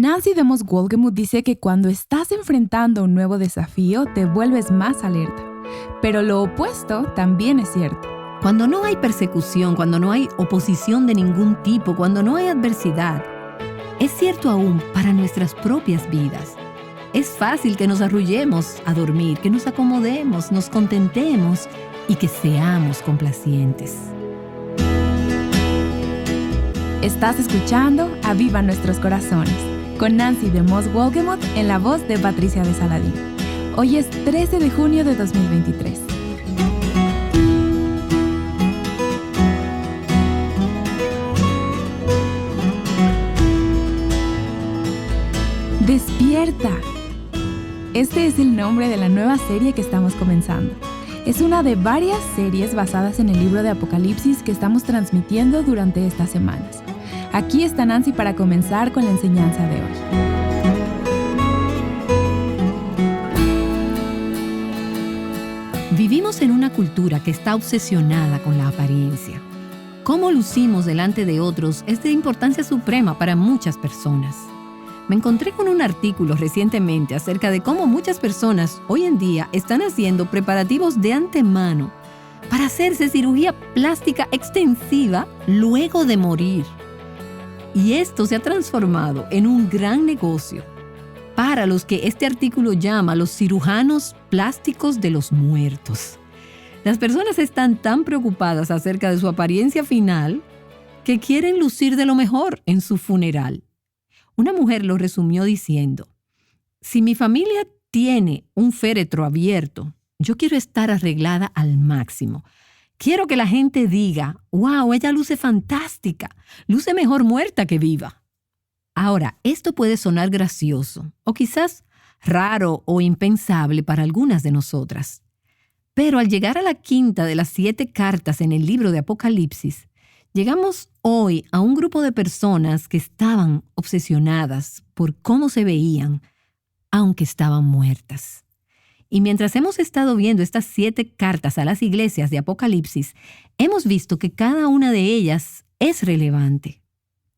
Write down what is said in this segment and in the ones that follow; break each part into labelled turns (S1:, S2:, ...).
S1: Nancy DeMoss Wolgemuth dice que cuando estás enfrentando un nuevo desafío te vuelves más alerta, pero lo opuesto también es cierto.
S2: Cuando no hay persecución, cuando no hay oposición de ningún tipo, cuando no hay adversidad, es cierto aún para nuestras propias vidas. Es fácil que nos arrullemos a dormir, que nos acomodemos, nos contentemos y que seamos complacientes.
S1: Estás escuchando Aviva Nuestros Corazones con Nancy DeMoss Wolgemuth en la voz de Patricia de Saladín. Hoy es 13 de junio de 2023. ¡Despierta! Este es el nombre de la nueva serie que estamos comenzando. Es una de varias series basadas en el libro de Apocalipsis que estamos transmitiendo durante estas semanas. Aquí está Nancy para comenzar con la enseñanza de hoy.
S2: Vivimos en una cultura que está obsesionada con la apariencia. Cómo lucimos delante de otros es de importancia suprema para muchas personas. Me encontré con un artículo recientemente acerca de cómo muchas personas hoy en día están haciendo preparativos de antemano para hacerse cirugía plástica extensiva luego de morir. Y esto se ha transformado en un gran negocio para los que este artículo llama los cirujanos plásticos de los muertos. Las personas están tan preocupadas acerca de su apariencia final que quieren lucir de lo mejor en su funeral. Una mujer lo resumió diciendo: si mi familia tiene un féretro abierto, yo quiero estar arreglada al máximo. Quiero que la gente diga: wow, ella luce fantástica, luce mejor muerta que viva. Ahora, esto puede sonar gracioso o quizás raro o impensable para algunas de nosotras. Pero al llegar a la quinta de las 7 cartas en el libro de Apocalipsis, llegamos hoy a un grupo de personas que estaban obsesionadas por cómo se veían, aunque estaban muertas. Y mientras hemos estado viendo estas 7 cartas a las iglesias de Apocalipsis, hemos visto que cada una de ellas es relevante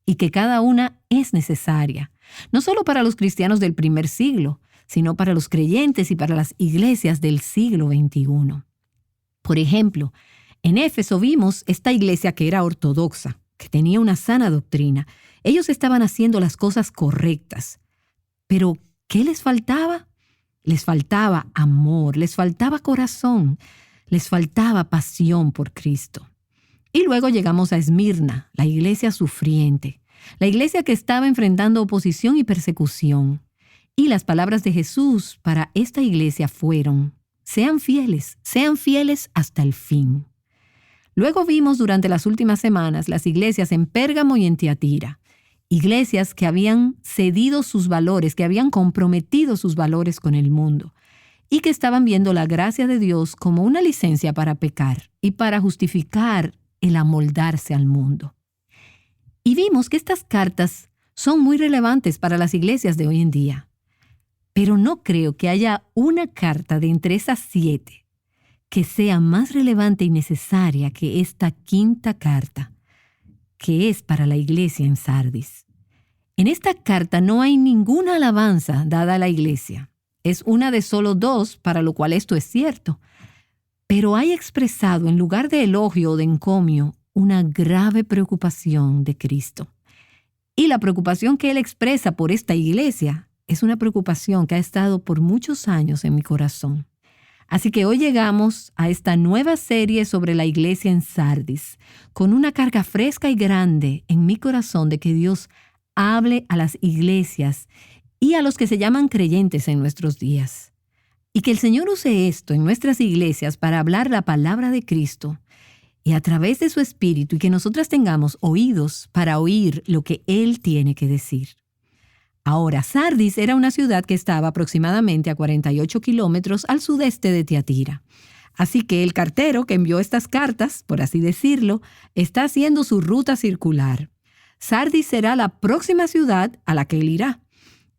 S2: y que cada una es necesaria, no solo para los cristianos del primer siglo, sino para los creyentes y para las iglesias del siglo XXI. Por ejemplo, en Éfeso vimos esta iglesia que era ortodoxa, que tenía una sana doctrina. Ellos estaban haciendo las cosas correctas. Pero, ¿qué les faltaba? Les faltaba amor, les faltaba corazón, les faltaba pasión por Cristo. Y luego llegamos a Esmirna, la iglesia sufriente, la iglesia que estaba enfrentando oposición y persecución. Y las palabras de Jesús para esta iglesia fueron: sean fieles hasta el fin. Luego vimos durante las últimas semanas las iglesias en Pérgamo y en Tiatira. Iglesias que habían cedido sus valores, que habían comprometido sus valores con el mundo y que estaban viendo la gracia de Dios como una licencia para pecar y para justificar el amoldarse al mundo. Y vimos que estas cartas son muy relevantes para las iglesias de hoy en día. Pero no creo que haya una carta de entre esas 7 que sea más relevante y necesaria que esta quinta carta, que es para la iglesia en Sardis. En esta carta no hay ninguna alabanza dada a la iglesia. Es una de solo 2, para lo cual esto es cierto. Pero hay expresado, en lugar de elogio o de encomio, una grave preocupación de Cristo. Y la preocupación que él expresa por esta iglesia es una preocupación que ha estado por muchos años en mi corazón. Así que hoy llegamos a esta nueva serie sobre la iglesia en Sardis, con una carga fresca y grande en mi corazón de que Dios hable a las iglesias y a los que se llaman creyentes en nuestros días. Y que el Señor use esto en nuestras iglesias para hablar la palabra de Cristo y a través de su Espíritu, y que nosotras tengamos oídos para oír lo que Él tiene que decir. Ahora, Sardis era una ciudad que estaba aproximadamente a 48 kilómetros al sudeste de Tiatira. Así que el cartero que envió estas cartas, por así decirlo, está haciendo su ruta circular. Sardis será la próxima ciudad a la que él irá.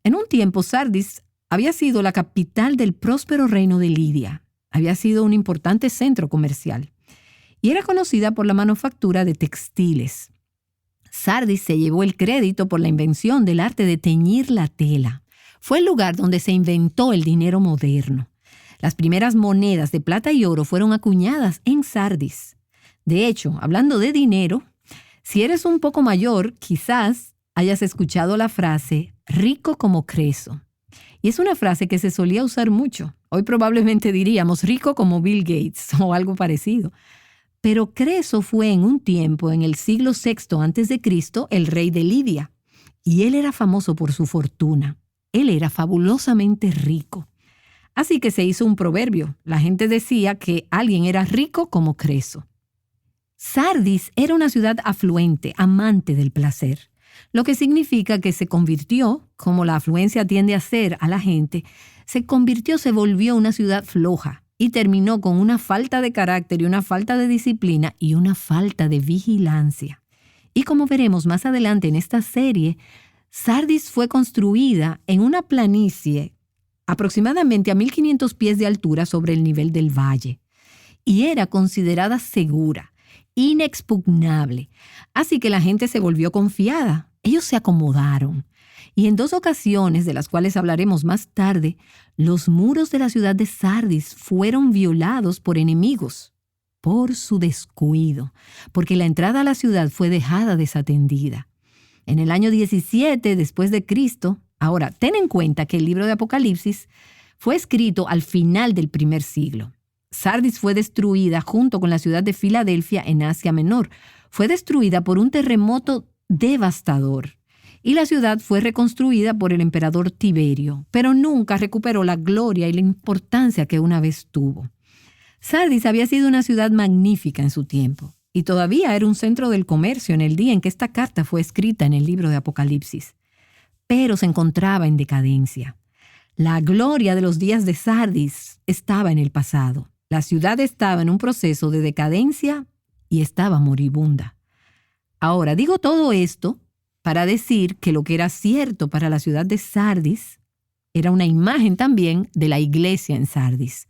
S2: En un tiempo, Sardis había sido la capital del próspero reino de Lidia. Había sido un importante centro comercial y era conocida por la manufactura de textiles. Sardis se llevó el crédito por la invención del arte de teñir la tela. Fue el lugar donde se inventó el dinero moderno. Las primeras monedas de plata y oro fueron acuñadas en Sardis. De hecho, hablando de dinero, si eres un poco mayor, quizás hayas escuchado la frase rico como Creso. Y es una frase que se solía usar mucho. Hoy probablemente diríamos rico como Bill Gates o algo parecido. Pero Creso fue en un tiempo, en el siglo VI a.C., el rey de Lidia. Y él era famoso por su fortuna. Él era fabulosamente rico. Así que se hizo un proverbio. La gente decía que alguien era rico como Creso. Sardis era una ciudad afluente, amante del placer, lo que significa que se convirtió, como la afluencia tiende a ser a la gente, se volvió una ciudad floja y terminó con una falta de carácter y una falta de disciplina y una falta de vigilancia. Y como veremos más adelante en esta serie, Sardis fue construida en una planicie aproximadamente a 1500 pies de altura sobre el nivel del valle y era considerada segura, inexpugnable. Así que la gente se volvió confiada. Ellos se acomodaron. Y en 2 ocasiones, de las cuales hablaremos más tarde, los muros de la ciudad de Sardis fueron violados por enemigos, por su descuido, porque la entrada a la ciudad fue dejada desatendida. En el año 17 después de Cristo, ahora ten en cuenta que el libro de Apocalipsis fue escrito al final del primer siglo. Sardis fue destruida junto con la ciudad de Filadelfia en Asia Menor. Fue destruida por un terremoto devastador y la ciudad fue reconstruida por el emperador Tiberio, pero nunca recuperó la gloria y la importancia que una vez tuvo. Sardis había sido una ciudad magnífica en su tiempo y todavía era un centro del comercio en el día en que esta carta fue escrita en el libro de Apocalipsis, pero se encontraba en decadencia. La gloria de los días de Sardis estaba en el pasado. La ciudad estaba en un proceso de decadencia y estaba moribunda. Ahora, digo todo esto para decir que lo que era cierto para la ciudad de Sardis era una imagen también de la iglesia en Sardis.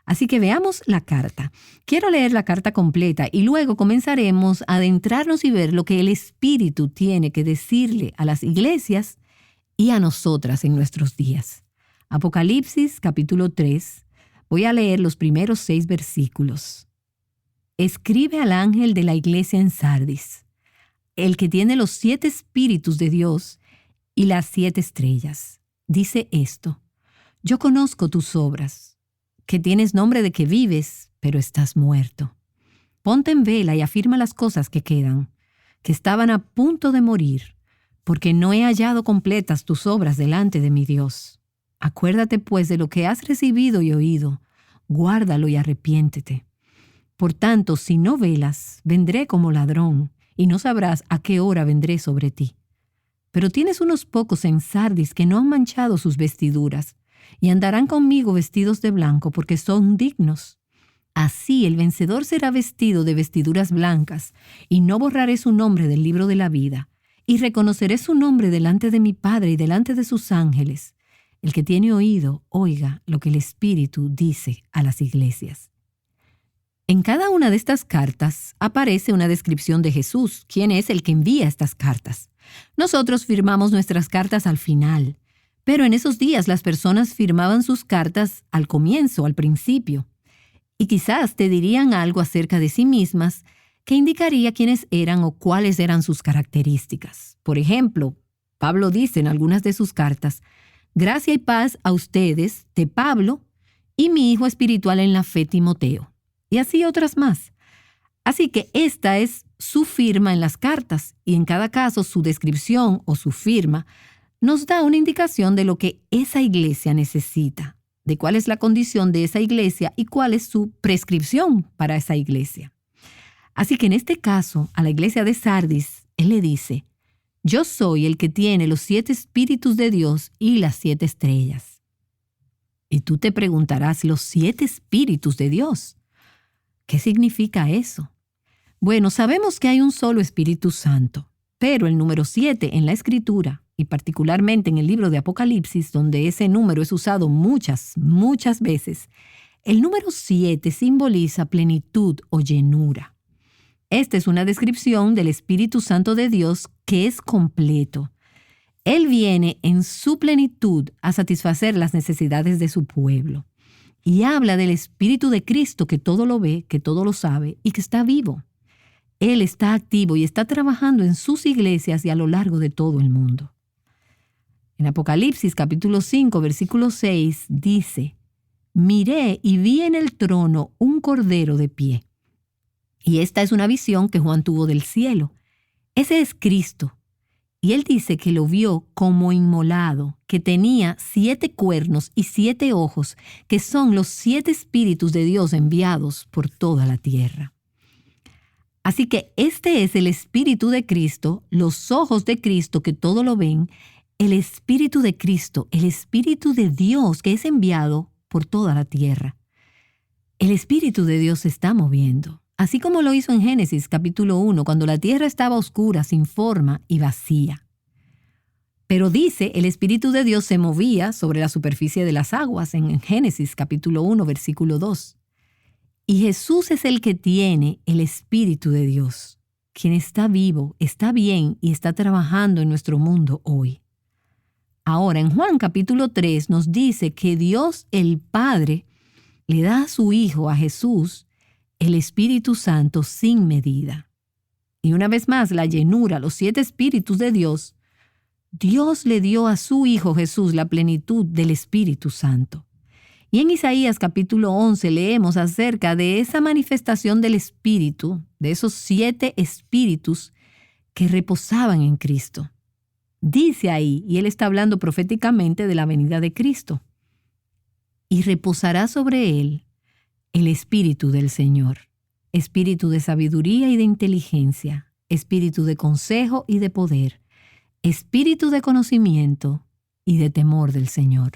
S2: Así que veamos la carta. Quiero leer la carta completa y luego comenzaremos a adentrarnos y ver lo que el Espíritu tiene que decirle a las iglesias y a nosotras en nuestros días. Apocalipsis capítulo 3. Voy a leer los primeros 6 versículos. Escribe al ángel de la iglesia en Sardis, el que tiene los 7 espíritus de Dios y las 7 estrellas. Dice esto: yo conozco tus obras, que tienes nombre de que vives, pero estás muerto. Ponte en vela y afirma las cosas que quedan, que estaban a punto de morir, porque no he hallado completas tus obras delante de mi Dios. Acuérdate pues de lo que has recibido y oído, guárdalo y arrepiéntete. Por tanto, si no velas, vendré como ladrón, y no sabrás a qué hora vendré sobre ti. Pero tienes unos pocos en Sardis que no han manchado sus vestiduras, y andarán conmigo vestidos de blanco porque son dignos. Así el vencedor será vestido de vestiduras blancas, y no borraré su nombre del libro de la vida, y reconoceré su nombre delante de mi Padre y delante de sus ángeles. El que tiene oído, oiga lo que el Espíritu dice a las iglesias. En cada una de estas cartas aparece una descripción de Jesús, quien es el que envía estas cartas. Nosotros firmamos nuestras cartas al final, pero en esos días las personas firmaban sus cartas al comienzo, al principio. Y quizás te dirían algo acerca de sí mismas que indicaría quiénes eran o cuáles eran sus características. Por ejemplo, Pablo dice en algunas de sus cartas: gracia y paz a ustedes, de Pablo, y mi hijo espiritual en la fe, Timoteo. Y así otras más. Así que esta es su firma en las cartas, y en cada caso su descripción o su firma nos da una indicación de lo que esa iglesia necesita, de cuál es la condición de esa iglesia y cuál es su prescripción para esa iglesia. Así que en este caso, a la iglesia de Sardis, él le dice: yo soy el que tiene los 7 espíritus de Dios y las 7 estrellas. Y tú te preguntarás, ¿los 7 espíritus de Dios? ¿Qué significa eso? Bueno, sabemos que hay un solo Espíritu Santo, pero el número 7 en la Escritura, y particularmente en el libro de Apocalipsis, donde ese número es usado muchas veces, el número 7 simboliza plenitud o llenura. Esta es una descripción del Espíritu Santo de Dios que es completo. Él viene en su plenitud a satisfacer las necesidades de su pueblo. Y habla del Espíritu de Cristo que todo lo ve, que todo lo sabe y que está vivo. Él está activo y está trabajando en sus iglesias y a lo largo de todo el mundo. En Apocalipsis capítulo 5, versículo 6 dice: «Miré y vi en el trono un cordero de pie». Y esta es una visión que Juan tuvo del cielo. Ese es Cristo. Y él dice que lo vio como inmolado, que tenía 7 cuernos y 7 ojos, que son los 7 espíritus de Dios enviados por toda la tierra. Así que este es el Espíritu de Cristo, los ojos de Cristo que todo lo ven, el Espíritu de Cristo, el Espíritu de Dios que es enviado por toda la tierra. El Espíritu de Dios se está moviendo, así como lo hizo en Génesis capítulo 1, cuando la tierra estaba oscura, sin forma y vacía. Pero dice, el Espíritu de Dios se movía sobre la superficie de las aguas en Génesis capítulo 1, versículo 2. Y Jesús es el que tiene el Espíritu de Dios, quien está vivo, está bien y está trabajando en nuestro mundo hoy. Ahora, en Juan capítulo 3 nos dice que Dios el Padre le da a su Hijo, a Jesús, el Espíritu Santo sin medida. Y una vez más, la llenura, los 7 espíritus de Dios, Dios le dio a su Hijo Jesús la plenitud del Espíritu Santo. Y en Isaías capítulo 11 leemos acerca de esa manifestación del Espíritu, de esos 7 espíritus que reposaban en Cristo. Dice ahí, y él está hablando proféticamente de la venida de Cristo: «Y reposará sobre él el Espíritu del Señor, Espíritu de sabiduría y de inteligencia, Espíritu de consejo y de poder, Espíritu de conocimiento y de temor del Señor».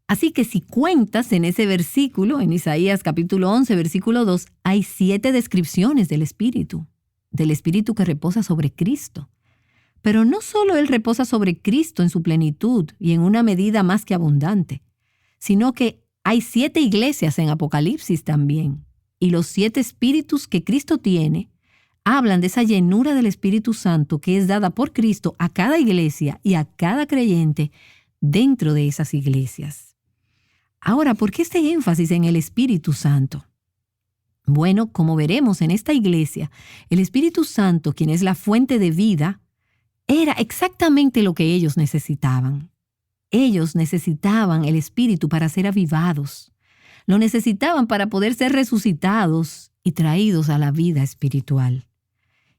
S2: Así que si cuentas en ese versículo, en Isaías capítulo 11, versículo 2, hay 7 descripciones del Espíritu que reposa sobre Cristo. Pero no solo Él reposa sobre Cristo en su plenitud y en una medida más que abundante, sino que hay 7 iglesias en Apocalipsis también. Y los 7 espíritus que Cristo tiene hablan de esa llenura del Espíritu Santo que es dada por Cristo a cada iglesia y a cada creyente dentro de esas iglesias. Ahora, ¿por qué este énfasis en el Espíritu Santo? Bueno, como veremos en esta iglesia, el Espíritu Santo, quien es la fuente de vida, era exactamente lo que ellos necesitaban. Ellos necesitaban el Espíritu para ser avivados. Lo necesitaban para poder ser resucitados y traídos a la vida espiritual.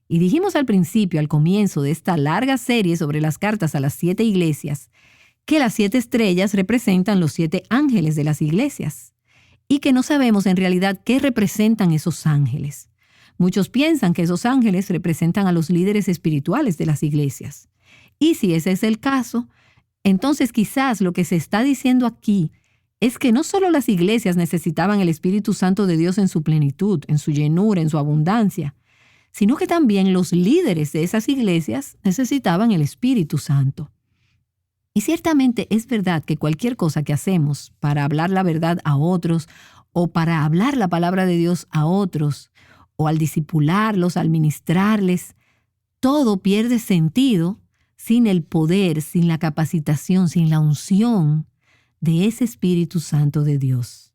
S2: Y dijimos al principio, al comienzo de esta larga serie sobre las cartas a las 7 iglesias, que las 7 estrellas representan los 7 ángeles de las iglesias y que no sabemos en realidad qué representan esos ángeles. Muchos piensan que esos ángeles representan a los líderes espirituales de las iglesias. Y si ese es el caso, entonces quizás lo que se está diciendo aquí es que no solo las iglesias necesitaban el Espíritu Santo de Dios en su plenitud, en su llenura, en su abundancia, sino que también los líderes de esas iglesias necesitaban el Espíritu Santo. Y ciertamente es verdad que cualquier cosa que hacemos para hablar la verdad a otros o para hablar la palabra de Dios a otros o al discipularlos, al ministrarles, todo pierde sentido sin el poder, sin la capacitación, sin la unción de ese Espíritu Santo de Dios.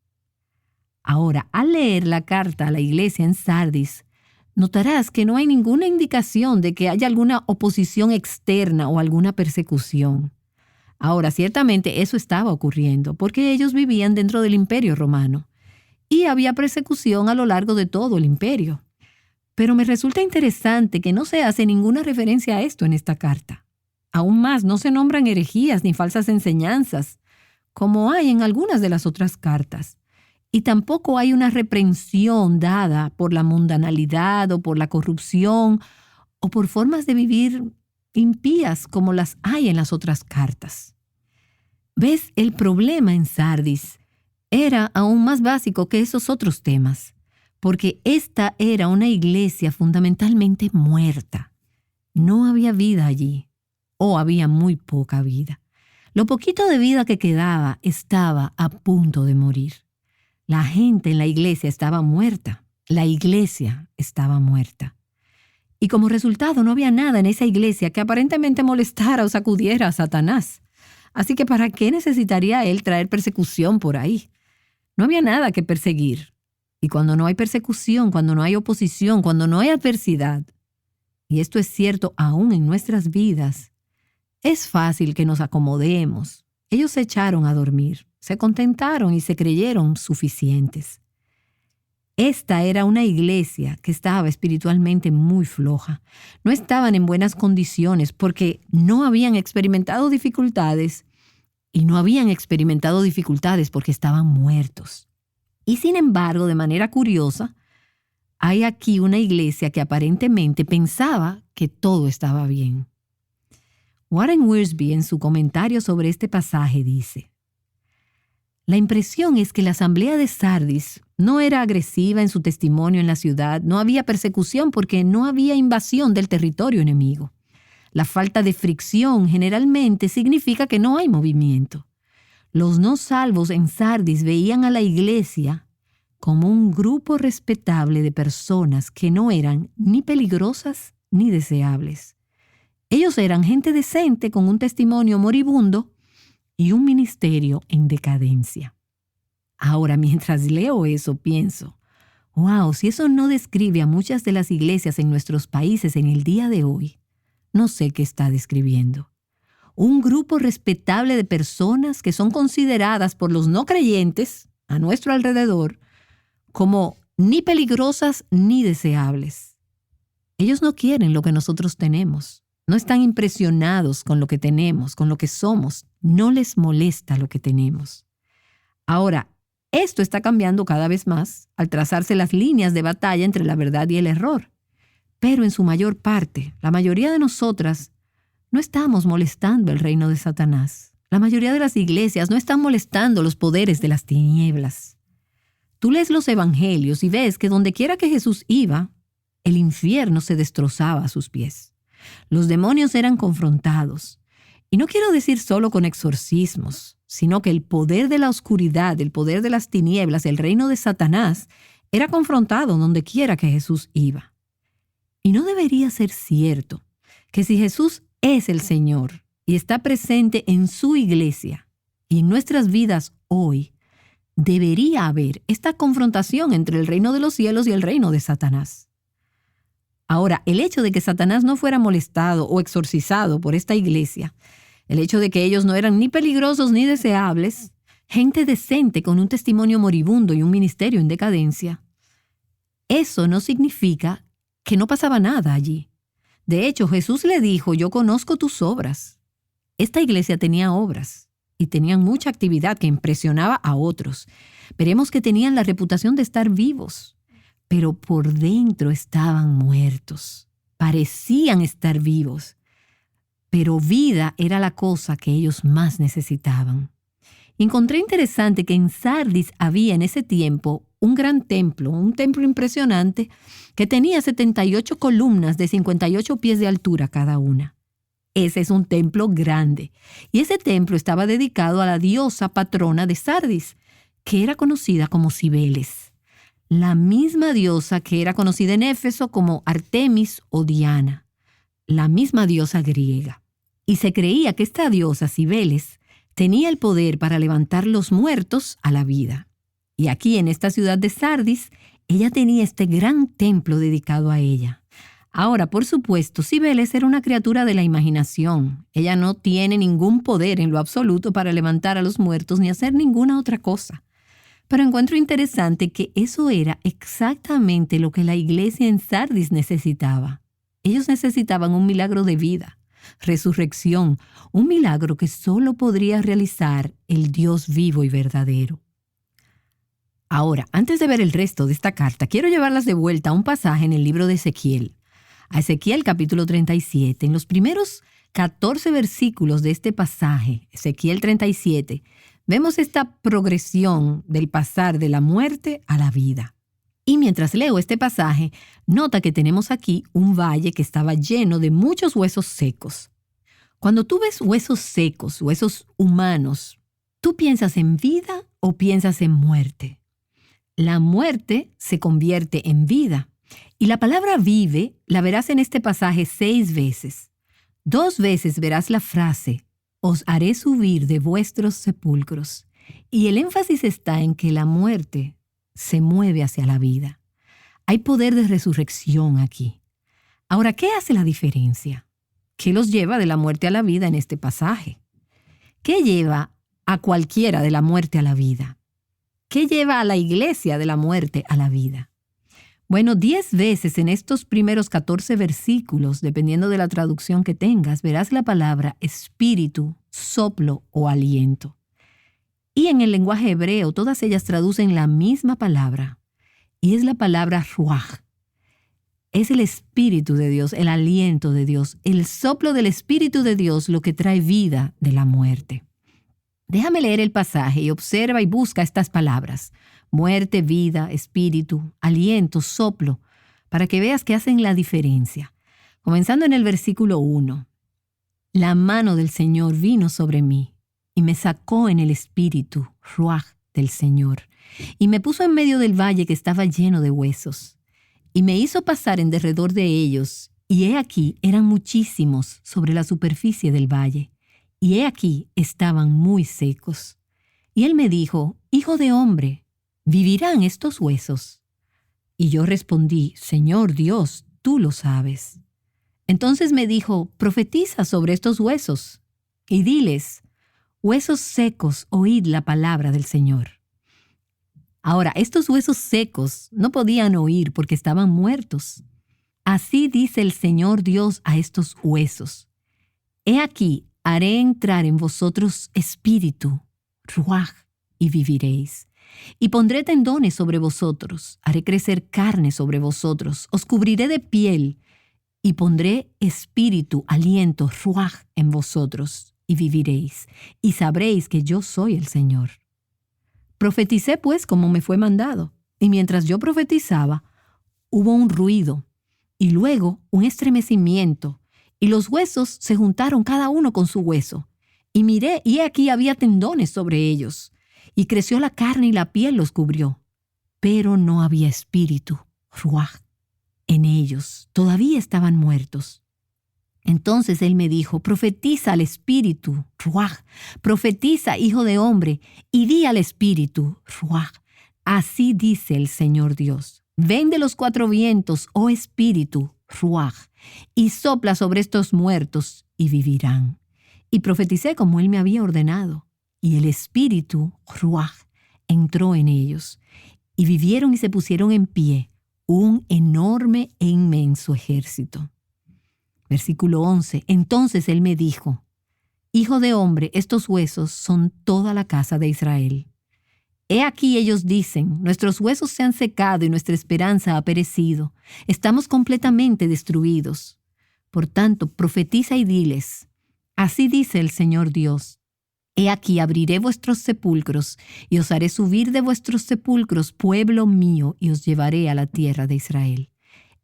S2: Ahora, al leer la carta a la iglesia en Sardis, notarás que no hay ninguna indicación de que haya alguna oposición externa o alguna persecución. Ahora, ciertamente eso estaba ocurriendo porque ellos vivían dentro del Imperio Romano y había persecución a lo largo de todo el imperio. Pero me resulta interesante que no se hace ninguna referencia a esto en esta carta. Aún más, no se nombran herejías ni falsas enseñanzas, como hay en algunas de las otras cartas. Y tampoco hay una reprensión dada por la mundanalidad o por la corrupción o por formas de vivir impías como las hay en las otras cartas. ¿Ves? El problema en Sardis era aún más básico que esos otros temas, porque esta era una iglesia fundamentalmente muerta. No había vida allí, o había muy poca vida. Lo poquito de vida que quedaba estaba a punto de morir. La gente en la iglesia estaba muerta. La iglesia estaba muerta. Y como resultado no había nada en esa iglesia que aparentemente molestara o sacudiera a Satanás. Así que ¿para qué necesitaría él traer persecución por ahí? No había nada que perseguir. Y cuando no hay persecución, cuando no hay oposición, cuando no hay adversidad, y esto es cierto aún en nuestras vidas, es fácil que nos acomodemos. Ellos se echaron a dormir, se contentaron y se creyeron suficientes. Esta era una iglesia que estaba espiritualmente muy floja. No estaban en buenas condiciones porque no habían experimentado dificultades y no habían experimentado dificultades porque estaban muertos. Y sin embargo, de manera curiosa, hay aquí una iglesia que aparentemente pensaba que todo estaba bien. Warren Wiersbe, en su comentario sobre este pasaje, dice: la impresión es que la asamblea de Sardis no era agresiva en su testimonio en la ciudad, no había persecución porque no había invasión del territorio enemigo. La falta de fricción generalmente significa que no hay movimiento. Los no salvos en Sardis veían a la iglesia como un grupo respetable de personas que no eran ni peligrosas ni deseables. Ellos eran gente decente con un testimonio moribundo y un ministerio en decadencia. Ahora, mientras leo eso, pienso, wow, si eso no describe a muchas de las iglesias en nuestros países en el día de hoy, no sé qué está describiendo. Un grupo respetable de personas que son consideradas por los no creyentes a nuestro alrededor como ni peligrosas ni deseables. Ellos no quieren lo que nosotros tenemos. No están impresionados con lo que tenemos, con lo que somos. No les molesta lo que tenemos. Ahora, esto está cambiando cada vez más al trazarse las líneas de batalla entre la verdad y el error. Pero en su mayor parte, la mayoría de nosotras no estamos molestando el reino de Satanás. La mayoría de las iglesias no están molestando los poderes de las tinieblas. Tú lees los evangelios y ves que donde quiera que Jesús iba, el infierno se destrozaba a sus pies. Los demonios eran confrontados. Y no quiero decir solo con exorcismos, sino que el poder de la oscuridad, el poder de las tinieblas, el reino de Satanás, era confrontado donde quiera que Jesús iba. Y no debería ser cierto que si Jesús es el Señor y está presente en su iglesia y en nuestras vidas hoy, debería haber esta confrontación entre el reino de los cielos y el reino de Satanás. Ahora, el hecho de que Satanás no fuera molestado o exorcizado por esta iglesia, el hecho de que ellos no eran ni peligrosos ni deseables, gente decente con un testimonio moribundo y un ministerio en decadencia, eso no significa que no pasaba nada allí. De hecho, Jesús le dijo: yo conozco tus obras. Esta iglesia tenía obras y tenían mucha actividad que impresionaba a otros. Veremos que tenían la reputación de estar vivos, pero por dentro estaban muertos. Parecían estar vivos, pero vida era la cosa que ellos más necesitaban. Encontré interesante que en Sardis había en ese tiempo un gran templo, un templo impresionante que tenía 78 columnas de 58 pies de altura cada una. Ese es un templo grande. Y ese templo estaba dedicado a la diosa patrona de Sardis, que era conocida como Cibeles. La misma diosa que era conocida en Éfeso como Artemis o Diana. La misma diosa griega. Y se creía que esta diosa Cibeles tenía el poder para levantar los muertos a la vida. Y aquí en esta ciudad de Sardis, ella tenía este gran templo dedicado a ella. Ahora, por supuesto, Cibeles era una criatura de la imaginación. Ella no tiene ningún poder en lo absoluto para levantar a los muertos ni hacer ninguna otra cosa. Pero encuentro interesante que eso era exactamente lo que la iglesia en Sardis necesitaba. Ellos necesitaban un milagro de vida, resurrección, un milagro que solo podría realizar el Dios vivo y verdadero. Ahora, antes de ver el resto de esta carta, quiero llevarlas de vuelta a un pasaje en el libro de Ezequiel. A Ezequiel capítulo 37. En los primeros 14 versículos de este pasaje, Ezequiel 37, vemos esta progresión del pasar de la muerte a la vida. Y mientras leo este pasaje, nota que tenemos aquí un valle que estaba lleno de muchos huesos secos. Cuando tú ves huesos secos, huesos humanos, ¿tú piensas en vida o piensas en muerte? la muerte se convierte en vida. Y la palabra vive la verás en este pasaje 6 veces. 2 veces verás la frase, os haré subir de vuestros sepulcros. Y el énfasis está en que la muerte se mueve hacia la vida. Hay poder de resurrección aquí. Ahora, ¿qué hace la diferencia? ¿Qué los lleva de la muerte a la vida en este pasaje? ¿Qué lleva a cualquiera de la muerte a la vida? ¿Qué lleva a la iglesia de la muerte a la vida? Bueno, 10 veces en estos primeros 14 versículos, dependiendo de la traducción que tengas, verás la palabra espíritu, soplo o aliento. Y en el lenguaje hebreo, todas ellas traducen la misma palabra, y es la palabra ruaj. Es el espíritu de Dios, el aliento de Dios, el soplo del espíritu de Dios lo que trae vida de la muerte. Déjame leer el pasaje y observa y busca estas palabras. Muerte, vida, espíritu, aliento, soplo, para que veas que hacen la diferencia. Comenzando en el versículo 1. La mano del Señor vino sobre mí y me sacó en el espíritu, ruaj del Señor, y me puso en medio del valle que estaba lleno de huesos, y me hizo pasar en derredor de ellos, y he aquí eran muchísimos sobre la superficie del valle, y he aquí estaban muy secos. Y él me dijo, Hijo de hombre, ¿vivirán estos huesos? Y yo respondí, Señor Dios, tú lo sabes. Entonces me dijo, profetiza sobre estos huesos, y diles, huesos secos, oíd la palabra del Señor. Ahora, estos huesos secos no podían oír porque estaban muertos. Así dice el Señor Dios a estos huesos. He aquí, haré entrar en vosotros espíritu, ruaj, y viviréis. Y pondré tendones sobre vosotros, haré crecer carne sobre vosotros, os cubriré de piel, y pondré espíritu, aliento, ruaj en vosotros, y viviréis, y sabréis que yo soy el Señor. Profeticé pues como me fue mandado, y mientras yo profetizaba, hubo un ruido, y luego un estremecimiento, y los huesos se juntaron cada uno con su hueso. Y miré, y he aquí había tendones sobre ellos, y creció la carne y la piel los cubrió. Pero no había espíritu, ruaj, en ellos, todavía estaban muertos. Entonces él me dijo, profetiza al espíritu, ruaj, profetiza, hijo de hombre, y di al espíritu, ruaj, así dice el Señor Dios. Ven de los 4 vientos, oh espíritu, ruaj, y sopla sobre estos muertos, y vivirán. Y profeticé como él me había ordenado, y el espíritu, ruaj, entró en ellos, y vivieron y se pusieron en pie, un enorme e inmenso ejército. Versículo 11. Entonces él me dijo, Hijo de hombre, estos huesos son toda la casa de Israel. He aquí ellos dicen, nuestros huesos se han secado y nuestra esperanza ha perecido. Estamos completamente destruidos. Por tanto, profetiza y diles, así dice el Señor Dios. He aquí abriré vuestros sepulcros y os haré subir de vuestros sepulcros, pueblo mío, y os llevaré a la tierra de Israel.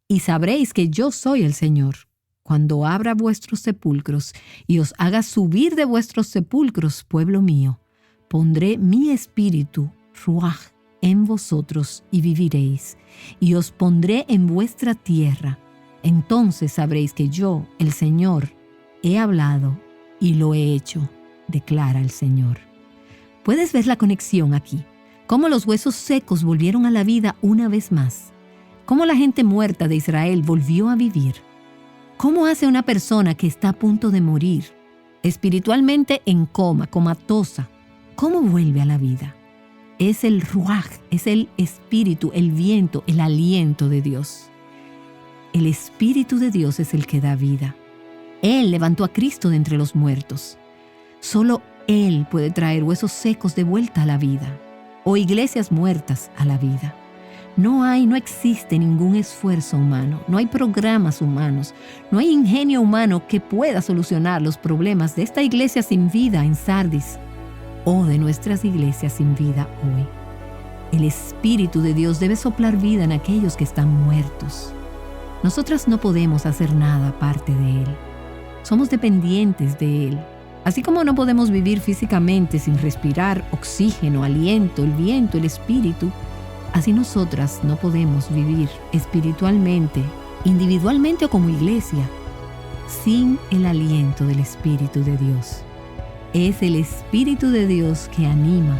S2: Y sabréis que yo soy el Señor, cuando abra vuestros sepulcros y os haga subir de vuestros sepulcros, pueblo mío. Pondré mi espíritu, ruaj, en vosotros y viviréis, y os pondré en vuestra tierra. Entonces sabréis que yo, el Señor, he hablado y lo he hecho, declara el Señor. ¿Puedes ver la conexión aquí? Cómo los huesos secos volvieron a la vida una vez más. Cómo la gente muerta de Israel volvió a vivir. ¿Cómo hace una persona que está a punto de morir, espiritualmente en coma, comatosa? ¿Cómo vuelve a la vida? Es el ruaj, es el espíritu, el viento, el aliento de Dios. El Espíritu de Dios es el que da vida. Él levantó a Cristo de entre los muertos. Solo Él puede traer huesos secos de vuelta a la vida, o iglesias muertas a la vida. No existe ningún esfuerzo humano, no hay programas humanos, no hay ingenio humano que pueda solucionar los problemas de esta iglesia sin vida en Sardis o de nuestras iglesias sin vida hoy. El Espíritu de Dios debe soplar vida en aquellos que están muertos. Nosotras no podemos hacer nada aparte de Él. Somos dependientes de Él. Así como no podemos vivir físicamente sin respirar oxígeno, aliento, el viento, el Espíritu, Así nosotras no podemos vivir espiritualmente, individualmente o como iglesia, sin el aliento del Espíritu de Dios. Es el Espíritu de Dios que anima,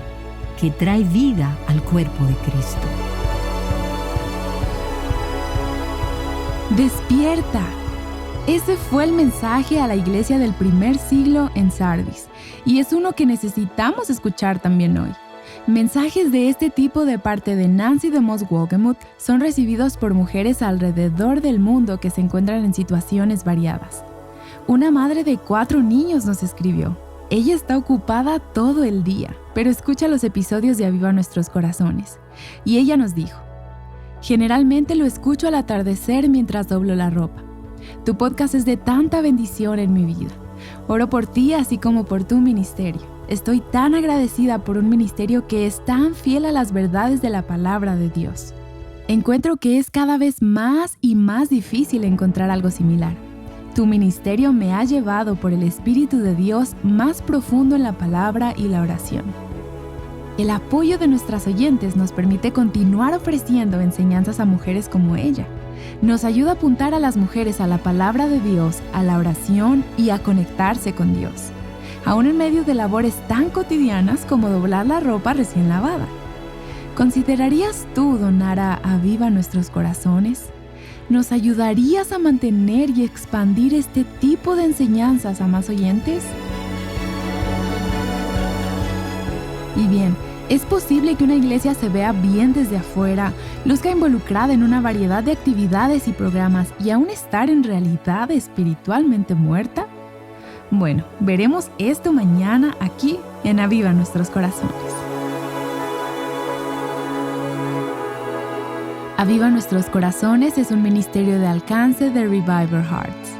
S2: que trae vida al cuerpo de Cristo.
S1: ¡Despierta! Ese fue el mensaje a la iglesia del primer siglo en Sardis, y es uno que necesitamos escuchar también hoy. Mensajes de este tipo de parte de Nancy DeMoss Wolgemuth son recibidos por mujeres alrededor del mundo que se encuentran en situaciones variadas. Una madre de 4 niños nos escribió. Ella está ocupada todo el día, pero escucha los episodios de Aviva Nuestros Corazones. Y ella nos dijo: generalmente lo escucho al atardecer mientras doblo la ropa. Tu podcast es de tanta bendición en mi vida. Oro por ti así como por tu ministerio. Estoy tan agradecida por un ministerio que es tan fiel a las verdades de la palabra de Dios. Encuentro que es cada vez más y más difícil encontrar algo similar. Tu ministerio me ha llevado por el Espíritu de Dios más profundo en la palabra y la oración. El apoyo de nuestras oyentes nos permite continuar ofreciendo enseñanzas a mujeres como ella. Nos ayuda a apuntar a las mujeres a la palabra de Dios, a la oración y a conectarse con Dios, aún en medio de labores tan cotidianas como doblar la ropa recién lavada. ¿Considerarías tú donar a Aviva Nuestros Corazones? ¿Nos ayudarías a mantener y expandir este tipo de enseñanzas a más oyentes? Y bien, es posible que una iglesia se vea bien desde afuera, luzca involucrada en una variedad de actividades y programas y aún estar en realidad espiritualmente muerta. Bueno, veremos esto mañana aquí en Aviva Nuestros Corazones. Aviva Nuestros Corazones es un ministerio de alcance de Reviver Hearts.